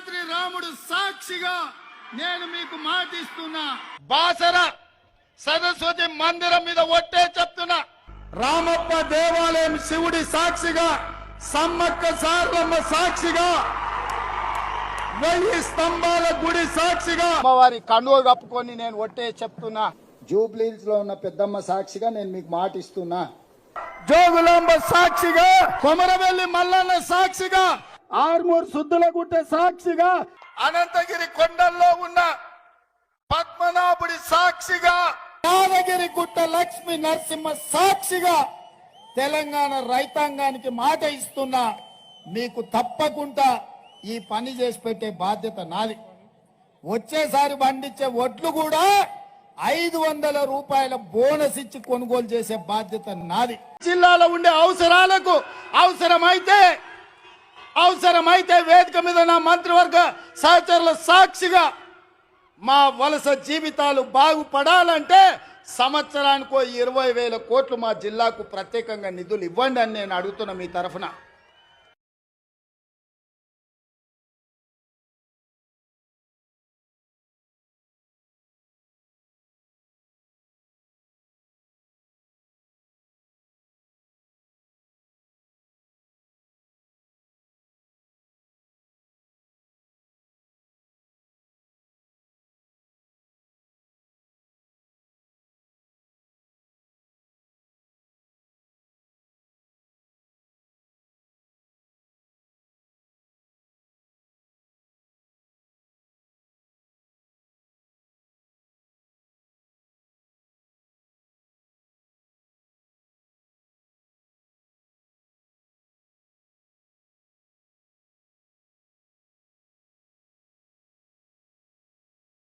భద్రాద్రి రాముడు సాక్షిగా నేను మీకు మాటిస్తున్నా. బాసర సరస్వతి మందిరం మీద ఒట్టే చెప్తున్నా. రామప్ప దేవాలయం శివుడి సాక్షిగా, సమ్మక్క సారలమ్మ సాక్షిగా, 1000 స్తంభాల గుడి సాక్షిగా అమ్మవారి కండువ కప్పుకొని నేను ఒట్టే చెప్తున్నా. జూబ్లీహిల్స్ లో ఉన్న పెద్దమ్మ సాక్షిగా నేను మీకు మాటిస్తున్నా. జోగులాంబ సాక్షిగా, కొమరవెల్లి మల్లన్న సాక్షిగా, ఆర్మూర్ సుద్దులగుట్ట సాక్షిగా, అనంతగిరి కొండల్లో ఉన్న పద్మనాభుడి సాక్షిగా, యాదగిరి గుట్ట లక్ష్మీ నరసింహ సాక్షిగా తెలంగాణ రైతాంగానికి మాట ఇస్తున్నా. మీకు తప్పకుండా ఈ పని చేసి పెట్టే బాధ్యత నాది. వచ్చేసారి పండించే ఒడ్లు కూడా 500 రూపాయల బోనస్ ఇచ్చి కొనుగోలు చేసే బాధ్యత నాది. జిల్లాలో ఉండే అవసరాలకు అవసరమైతే వేదిక మీద నా మంత్రివర్గ సహచరుల సాక్షిగా మా వలస జీవితాలు బాగుపడాలంటే సంవత్సరానికో 20,000 కోట్లు మా జిల్లాకు ప్రత్యేకంగా నిధులు ఇవ్వండి అని నేను అడుగుతున్నా మీ తరఫున.